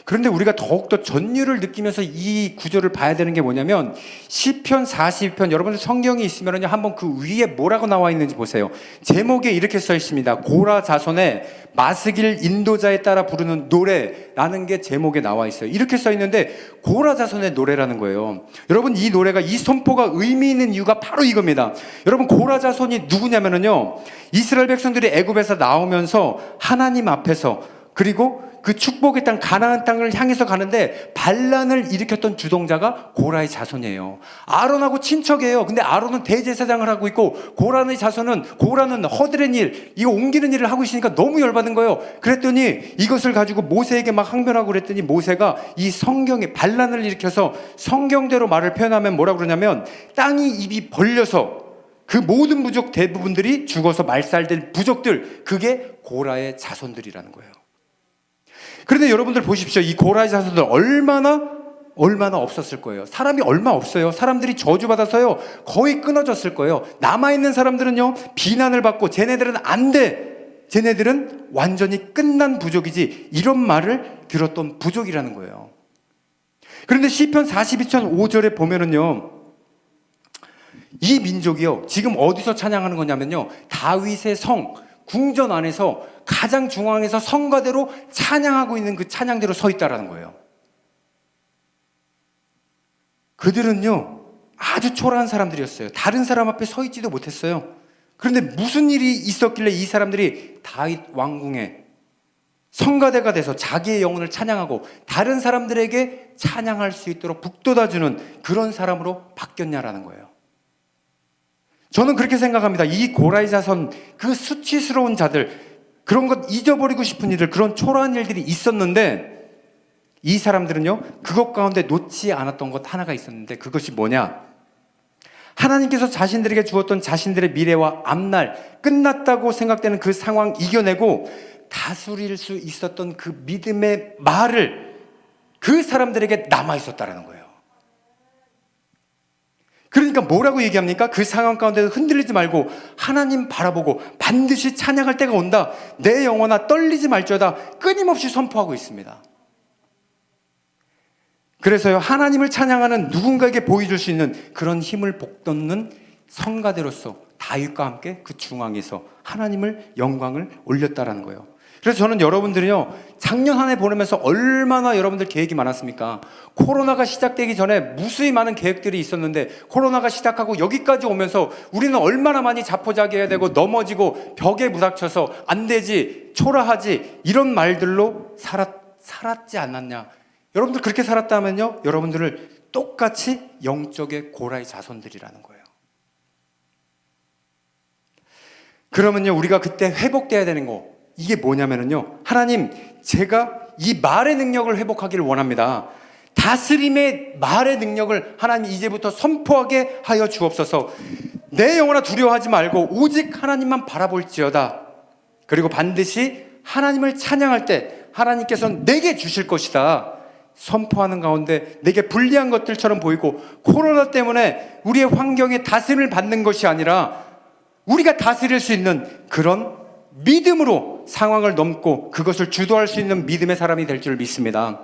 그런데 우리가 더욱더 전율을 느끼면서 이 구절을 봐야 되는 게 뭐냐면, 시편 42편, 여러분들 성경이 있으면요, 한번 그 위에 뭐라고 나와 있는지 보세요. 제목에 이렇게 써 있습니다. 고라 자손의 마스길 인도자에 따라 부르는 노래라는 게 제목에 나와 있어요. 이렇게 써 있는데 고라 자손의 노래라는 거예요. 여러분, 이 노래가, 이 선포가 의미 있는 이유가 바로 이겁니다. 여러분, 고라 자손이 누구냐면요, 이스라엘 백성들이 애굽에서 나오면서 하나님 앞에서, 그리고 그 축복의 땅 가나안 땅을 향해서 가는데 반란을 일으켰던 주동자가 고라의 자손이에요. 아론하고 친척이에요. 근데 아론은 대제사장을 하고 있고 고라는 허드렛 일, 이거 옮기는 일을 하고 있으니까 너무 열받은 거예요. 그랬더니 이것을 가지고 모세에게 막 항변하고 그랬더니 모세가 이 성경에 반란을 일으켜서 성경대로 말을 표현하면 뭐라고 그러냐면, 땅이 입이 벌려서 그 모든 부족 대부분들이 죽어서 말살된 부족들, 그게 고라의 자손들이라는 거예요. 그런데 여러분들 보십시오. 이 고라의 자손들 얼마나 없었을 거예요. 사람이 얼마 없어요. 사람들이 저주받아서요, 거의 끊어졌을 거예요. 남아있는 사람들은요, 비난을 받고 쟤네들은 안 돼. 쟤네들은 완전히 끝난 부족이지. 이런 말을 들었던 부족이라는 거예요. 그런데 시편 42편 5절에 보면은요, 이 민족이요, 지금 어디서 찬양하는 거냐면요, 다윗의 성, 궁전 안에서 가장 중앙에서 성가대로 찬양하고 있는 그 찬양대로 서 있다라는 거예요. 그들은요, 아주 초라한 사람들이었어요. 다른 사람 앞에 서 있지도 못했어요. 그런데 무슨 일이 있었길래 이 사람들이 다윗 왕궁에 성가대가 돼서 자기의 영혼을 찬양하고 다른 사람들에게 찬양할 수 있도록 북돋아주는 그런 사람으로 바뀌었냐라는 거예요. 저는 그렇게 생각합니다. 이 고라의 자손, 그 수치스러운 자들, 그런 것 잊어버리고 싶은 일들, 그런 초라한 일들이 있었는데 이 사람들은요, 그것 가운데 놓지 않았던 것 하나가 있었는데, 그것이 뭐냐? 하나님께서 자신들에게 주었던 자신들의 미래와 앞날, 끝났다고 생각되는 그 상황 이겨내고 다스릴 수 있었던 그 믿음의 말을 그 사람들에게 남아있었다는 거예요. 그러니까 뭐라고 얘기합니까? 그 상황 가운데 흔들리지 말고 하나님 바라보고 반드시 찬양할 때가 온다. 내 영혼아 떨리지 말지어다. 끊임없이 선포하고 있습니다. 그래서요, 하나님을 찬양하는 누군가에게 보여줄 수 있는 그런 힘을 복돋는 성가대로서 다윗과 함께 그 중앙에서 하나님을 영광을 올렸다라는 거예요. 그래서 저는 여러분들이요, 작년 한 해 보내면서 얼마나 여러분들 계획이 많았습니까? 코로나가 시작되기 전에 무수히 많은 계획들이 있었는데 코로나가 시작하고 여기까지 오면서 우리는 얼마나 많이 자포자기해야 되고 넘어지고 벽에 부닥쳐서 안 되지, 초라하지, 이런 말들로 살았지 않았냐. 여러분들 그렇게 살았다면요, 여러분들을 똑같이 영적의 고라의 자손들이라는 거예요. 그러면요, 우리가 그때 회복돼야 되는 거, 이게 뭐냐면요, 하나님, 제가 이 말의 능력을 회복하기를 원합니다. 다스림의 말의 능력을 하나님 이제부터 선포하게 하여 주옵소서. 내 영혼아 두려워하지 말고 오직 하나님만 바라볼지어다. 그리고 반드시 하나님을 찬양할 때 하나님께서는 내게 주실 것이다 선포하는 가운데, 내게 불리한 것들처럼 보이고 코로나 때문에 우리의 환경에 다스림을 받는 것이 아니라 우리가 다스릴 수 있는 그런 믿음으로 상황을 넘고 그것을 주도할 수 있는 믿음의 사람이 될 줄 믿습니다.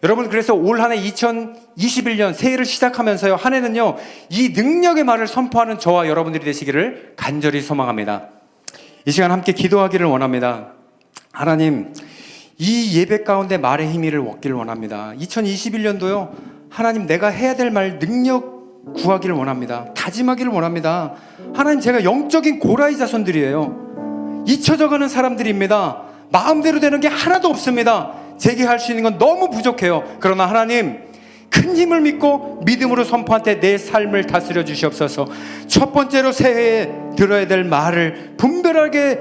여러분, 그래서 올 한 해 2021년 새해를 시작하면서요, 한 해는요, 이 능력의 말을 선포하는 저와 여러분들이 되시기를 간절히 소망합니다. 이 시간 함께 기도하기를 원합니다. 하나님, 이 예배 가운데 말의 힘을 얻기를 원합니다. 2021년도요, 하나님, 내가 해야 될 말 능력 구하기를 원합니다. 다짐하기를 원합니다. 하나님, 제가 영적인 고라이 자손들이에요. 잊혀져가는 사람들입니다. 마음대로 되는 게 하나도 없습니다. 제게 할 수 있는 건 너무 부족해요. 그러나 하나님, 큰 힘을 믿고 믿음으로 선포할 때 내 삶을 다스려 주시옵소서. 첫 번째로 새해에 들어야 될 말을 분별하게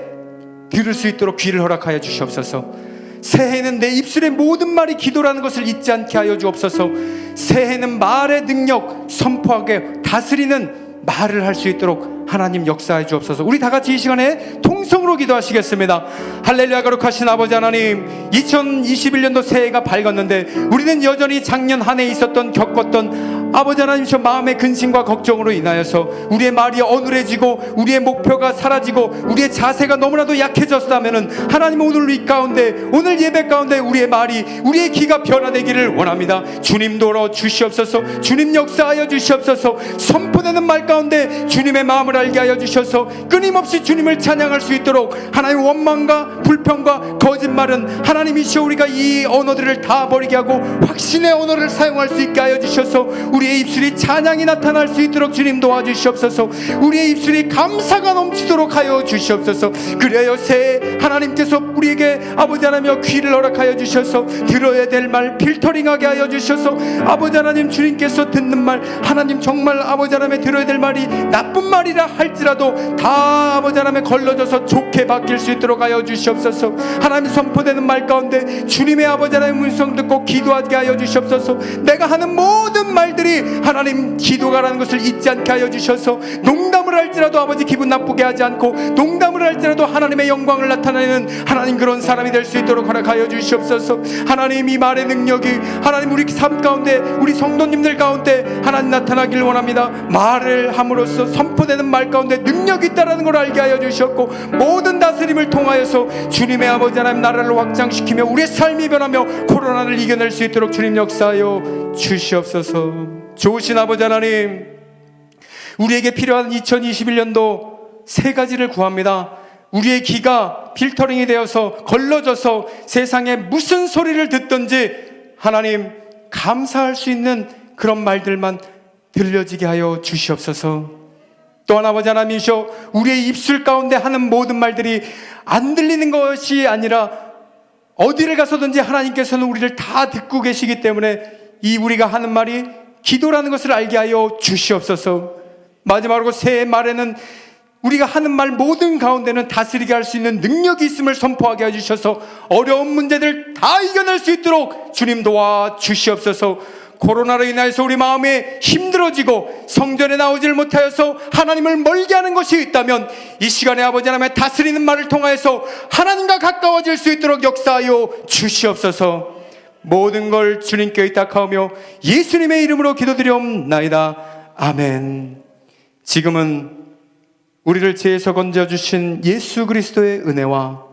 들을 수 있도록 귀를 허락하여 주시옵소서. 새해는 내 입술의 모든 말이 기도라는 것을 잊지 않게 하여 주옵소서. 새해는 말의 능력, 선포하게 다스리는 말을 할 수 있도록 하나님 역사해 주옵소서. 우리 다 같이 이 시간에 통성으로 기도하시겠습니다. 할렐루야. 거룩하신 아버지 하나님, 2021년도 새해가 밝았는데 우리는 여전히 작년 한 해 있었던 겪었던 아버지 하나님 저 마음의 근심과 걱정으로 인하여서 우리의 말이 어눌해지고 우리의 목표가 사라지고 우리의 자세가 너무나도 약해졌다면은 하나님, 오늘 이 가운데, 오늘 예배 가운데 우리의 말이, 우리의 기가 변화되기를 원합니다. 주님 도로 주시옵소서. 주님 역사하여 주시옵소서. 선포되는 말 가운데 주님의 마음을 알게 하여 주셔서 끊임없이 주님을 찬양할 수 있도록, 하나님, 원망과 불평과 거짓말은 하나님이시여 우리가 이 언어들을 다 버리게 하고 확신의 언어를 사용할 수 있게 하여 주셔서 우리의 입술이 찬양이 나타날 수 있도록 주님 도와주시옵소서. 우리의 입술이 감사가 넘치도록 하여 주시옵소서. 그래요, 새해 하나님께서 우리에게 아버지 하나님여 귀를 허락하여 주셔서 들어야 될 말 필터링하게 하여 주셔서 아버지 하나님, 주님께서 듣는 말, 하나님 정말 아버지 하나님의 들어야 될 말이 나쁜 말이라 할지라도 다 아버지 하나님에 걸러져서 좋게 바뀔 수 있도록 하여 주시옵소서. 하나님, 선포되는 말 가운데 주님의 아버지 하나님의 음성 듣고 기도하게 하여 주시옵소서. 내가 하는 모든 말들이 하나님 기도가라는 것을 잊지 않게 하여 주셔서 농담을 할지라도 아버지 기분 나쁘게 하지 않고, 농담을 할지라도 하나님의 영광을 나타내는 하나님 그런 사람이 될 수 있도록 허락하여 주시옵소서. 하나님, 이 말의 능력이 하나님 우리 삶 가운데, 우리 성도님들 가운데 하나님 나타나길 원합니다. 말을 함으로써 선포되는 말 가운데 능력이 있다는 걸 알게 하여 주셨고, 모든 다스림을 통하여서 주님의 아버지 하나님 나라를 확장시키며 우리의 삶이 변하며 코로나를 이겨낼 수 있도록 주님 역사하여 주시옵소서. 좋으신 아버지 하나님, 우리에게 필요한 2021년도 세 가지를 구합니다. 우리의 귀가 필터링이 되어서 걸러져서 세상에 무슨 소리를 듣든지 하나님 감사할 수 있는 그런 말들만 들려지게 하여 주시옵소서. 또한 아버지 하나님이시여, 우리의 입술 가운데 하는 모든 말들이 안 들리는 것이 아니라 어디를 가서든지 하나님께서는 우리를 다 듣고 계시기 때문에 이 우리가 하는 말이 기도라는 것을 알게 하여 주시옵소서. 마지막으로 새해 말에는 우리가 하는 말 모든 가운데는 다스리게 할 수 있는 능력이 있음을 선포하게 해주셔서 어려운 문제들 다 이겨낼 수 있도록 주님 도와 주시옵소서. 코로나로 인해서 우리 마음이 힘들어지고 성전에 나오질 못하여서 하나님을 멀게 하는 것이 있다면 이 시간에 아버지 하나님의 다스리는 말을 통하여서 하나님과 가까워질 수 있도록 역사하여 주시옵소서. 모든 걸 주님께 의탁하오며 예수님의 이름으로 기도드리옵나이다. 아멘. 지금은 우리를 죄에서 건져주신 예수 그리스도의 은혜와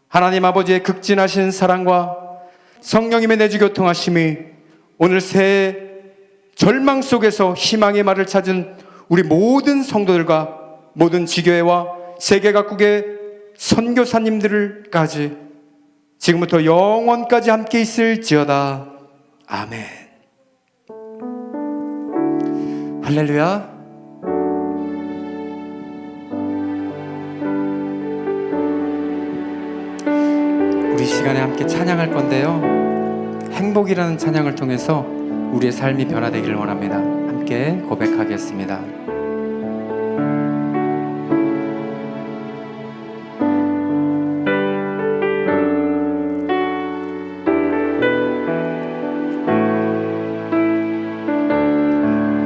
하나님 아버지의 극진하신 사랑과 성령님의 내주 교통하심이 오늘 새해 절망 속에서 희망의 말을 찾은 우리 모든 성도들과 모든 지교회와 세계 각국의 선교사님들까지 지금부터 영원까지 함께 있을지어다. 아멘. 할렐루야. 우리 시간에 함께 찬양할 건데요, 행복이라는 찬양을 통해서 우리의 삶이 변화되기를 원합니다. 함께 고백하겠습니다.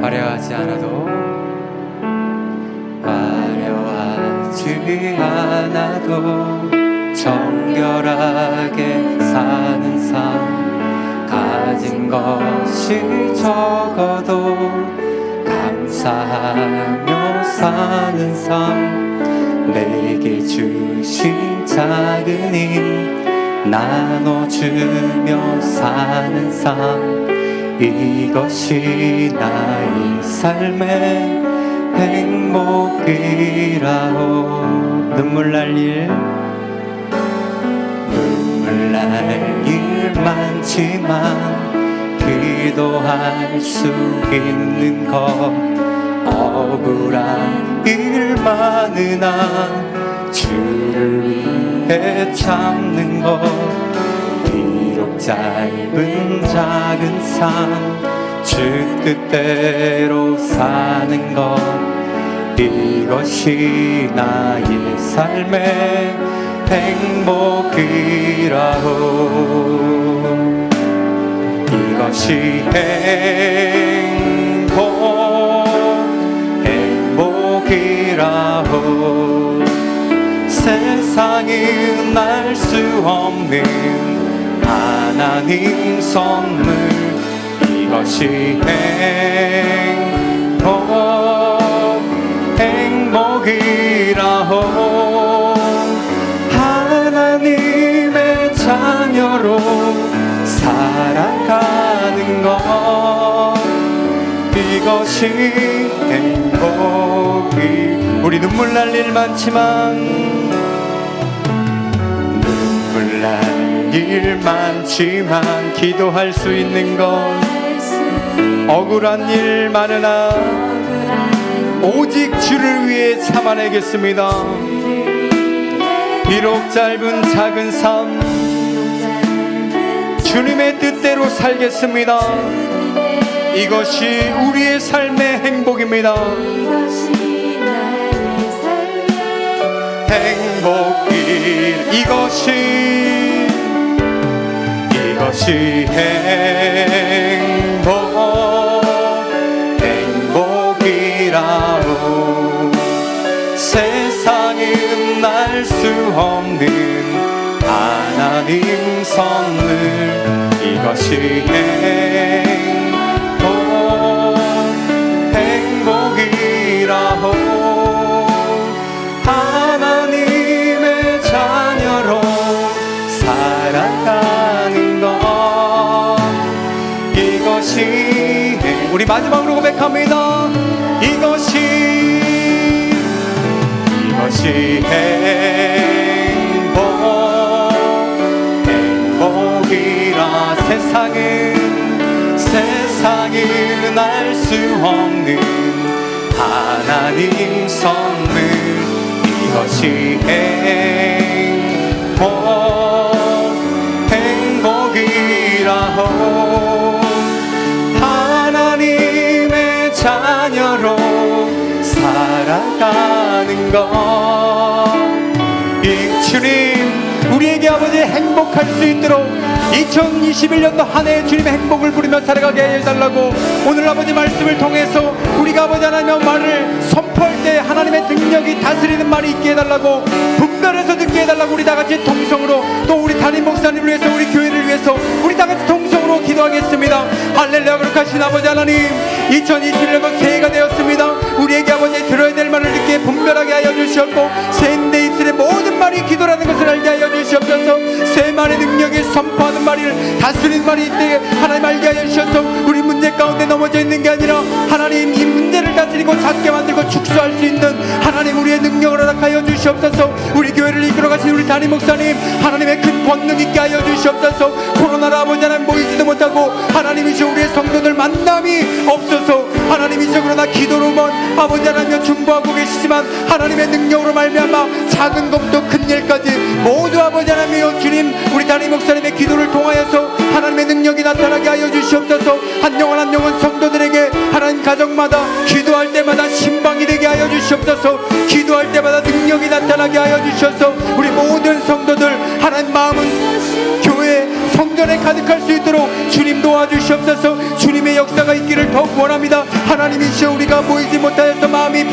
화려하지 않아도 정결하게 사는 삶, 가진 것이 적어도 감사하며 사는 삶, 내게 주신 작은 힘 나눠주며 사는 삶, 이것이 나의 삶의 행복이라오. 눈물 날 일 많지만 기도할 수 있는 것, 억울한 일 많으나 주를 위해 참는 것, 비록 짧은 작은 삶 주 뜻대로 사는 것, 이것이 나의 삶의 행복이라오. 이것이 행복이라오. 세상이 날 수 없는 하나님 선물, 이것이 행복이라오. 하나님의 자녀로 살아가는 것, 이것이 행복이. 우리 눈물 날 일 많지만, 눈물 날 일 많지만 기도할 수 있는 것, 억울한 일 많으나 오직 주를 위해 참아내겠습니다. 비록 짧은 작은 삶 주님의 뜻대로 살겠습니다. 이것이 우리의 삶의 행복입니다. 이것이 행복이라오. 세상은 날 수 없는 하나님 선물, 이것이 행복이라오. 하나님의 자녀로 살아가는 것, 이것이. 우리 마지막으로 고백합니다. 이것이 행복이라. 세상은 알 수 없는 하나님 선물, 이것이 행복이라오. 하나님의 자녀로 살아가는 것, 이 주님 우리에게 아버지 행복할 수 있도록 2021년도 한 해 주님의 행복을 부리며 살아가게 해달라고, 오늘 아버지 말씀을 통해서 우리가 아버지 하나님의 말을 선포할 때 하나님의 능력이 다스리는 말이 있게 해달라고, 분별해서 듣게 해달라고, 우리 다같이 통성으로, 또 우리 담임 목사님을 위해서, 우리 교회를 위해서 우리 다같이 통성으로 기도하겠습니다. 할렐루야. 거룩하신 아버지 하나님, 2021년도 새해가 되었습니다. 우리에게 아버지 들어야 될 말을 듣게 분별하게 하여 주시옵고, 새해인데 이슬의 모든 말이 기도라는 것을 알게 하여 주시옵소서. 새 말의 능력이 선포하는 말을 다스리는 말이 있게 하나님 알게 하여 주셔서, 우리 문제 가운데 넘어져 있는 게 아니라 하나님 이 문제를 다스리고 작게 만들고 축소할 수 있는 하나님 우리의 능력을 허락하여 주시옵소서. 우리 교회를 이끌어가신 우리 담임 목사님 하나님의 큰 권능 있게 하여 주시옵소서. 코로나로 아버지 하나님 모이지도 못하고 하나님이시 우리의 성도들 만남이 없어서 하나님이시, 그러나 기도로만 아버지 하나님 중보하고 계시지만 하나님의 능력으로 말미암아 작은 것도 큰 일까지 모두 아버지 하나님이여 주님 우리 담임 목사님의 기도를 통하여서 하나님의 능력이 나타나게 하여 주시옵소서. 한 영혼 한 영혼 성도들에게 하나님 가정마다 기도할 때마다 신방이 되게 하여 주시옵소서. 기도할 때마다 능력이 나타나게 하여 주셔서 우리 모든 성도들 하나님 마음은 교회 성전에 가득할 수 있도록 주님 도와주시옵소서. 주님의 역사가 있기를 더욱 원합니다. 하나님이시여 우리가 모이지 못하여서 마음이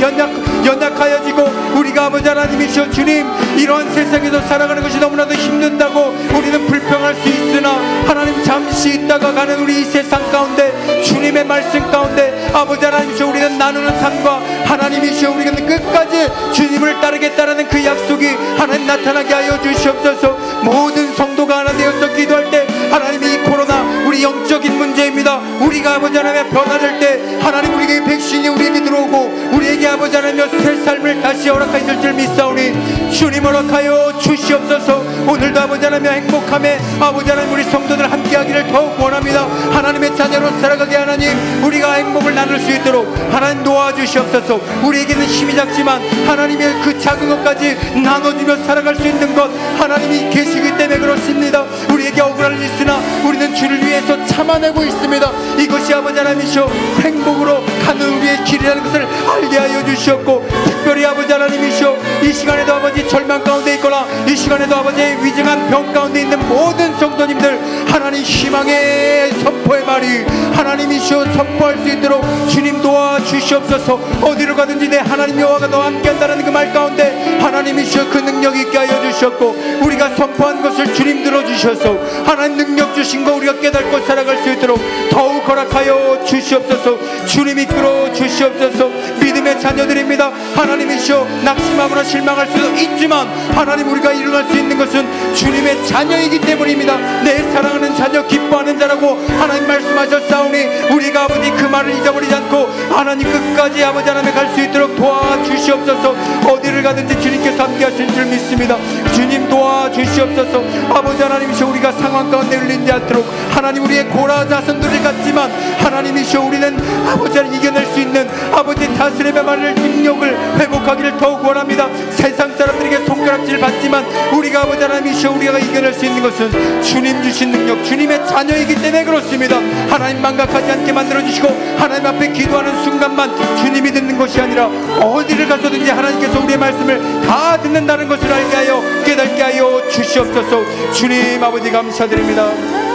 연약하여지고 우리가 아버지 하나님이시여 주님 이러한 세상에서 살아가는 것이 너무나도 힘든다고 우리는 불평할 수 있으나 하나님 잠시 있다가 가는 우리 이 세상 가운데 주님의 말씀 가운데 아버지 하나님이시여 우리는 나누는 삶과 하나님이시여 우리는 끝까지 주님을 따르겠다라는 그 약속이 하나님 나타나게 하여 주시옵소서. 모든 성도가 하나 되어서 기도할 때 하나님이 이 코로나 우리 영적인 문제입니다. 우리가 아버지 하나님의 변화될 때 하나님 우리에게 백신이 우리에게 들어오고 우리에게 아버지 하나님의 새 삶을 다시 허락하여 줄 줄 믿사오니 주님 허락하여 주시옵소서. 오늘도 아버지 하나님의 행복함에 아버지 하나님 우리 성도들 함께하기를 더욱 원합니다. 하나님의 자녀로 살아가게 하나님 우리가 행복을 나눌 수 있도록 하나님 도와주시옵소서. 우리에게는 힘이 작지만 하나님의 그 작은 것까지 나눠주며 살아갈 수 있는 것 하나님이 계시기 때문에 그렇습니다. 우리에게 억울할 일 있으나 우리는 주를 위해서 참아내고 있습니다. 이것이 아버지 하나님이시여 행복으로 가는 우리의 길이라는 것을 알게 하여 주시옵고 특별히 아버지 하나님이시여 이 시간에도 아버지 절망 가운데 있거나 이 시간에도 아버지의 위중한 병 가운데 있는 모든 성도님들 하나님 희망의 선포의 말이 하나님이시여 선포할 수 있도록 주님 도와주시옵소서. 어디로 가든지 내 하나님 여호와가 너와 함께한다는 그 말 가운데 하나님이시여 그 능력 있게 하여 주셨고 우리가 선포한 것을 주님 들어주셔서 하나님 능력 주신 거 우리가 깨닫고 살아갈 수 있도록 더욱 허락하여 주시옵소서. 주님 이끌어 주시옵소서. 믿음의 자녀들입니다. 하나님이시여 낙심하거나 실망할 수도 있지만 하나님 우리가 일어날 수 있는 것은 주님의 자녀이기 때문입니다. 내 사랑하는 자녀 기뻐하는 자라고 하나님 말씀하셨사오니 우리가 아버지 그 말을 잊어버리지 않고 하나님 끝까지 아버지 하나님에 갈 수 있도록 도와주시옵소서. 어디를 가든지 주님께서 함께 하실 줄 믿습니다. 주님 도와주시옵소서. 아버지 하나님이시여 우리가 상황 가운데 흘리지 않도록 하나님 우리의 고라 자손들을 같지만 하나님이시여 우리는 아버지 하나님 이겨낼 수 있는 아버지 다스림의 말을 능력을 회복하기를 더욱 원합니다. 세상 사람들에게 손가락질 받지만 우리가 아버지 하나님이시여 우리가 이겨낼 수 있는 것은 주님 주신 능력 주님의 자녀이기 때문에 그렇습니다. 하나님 망각하지 않게 만들어주시고 하나님 앞에 기도하는 순간만 주님이 듣는 것이 아니라 어디를 가서든지 하나님께서 우리의 말씀을 다 듣는다는 것을 알게 하여 깨닫게 하여 주시옵소서. 주님 아버지 감사드립니다.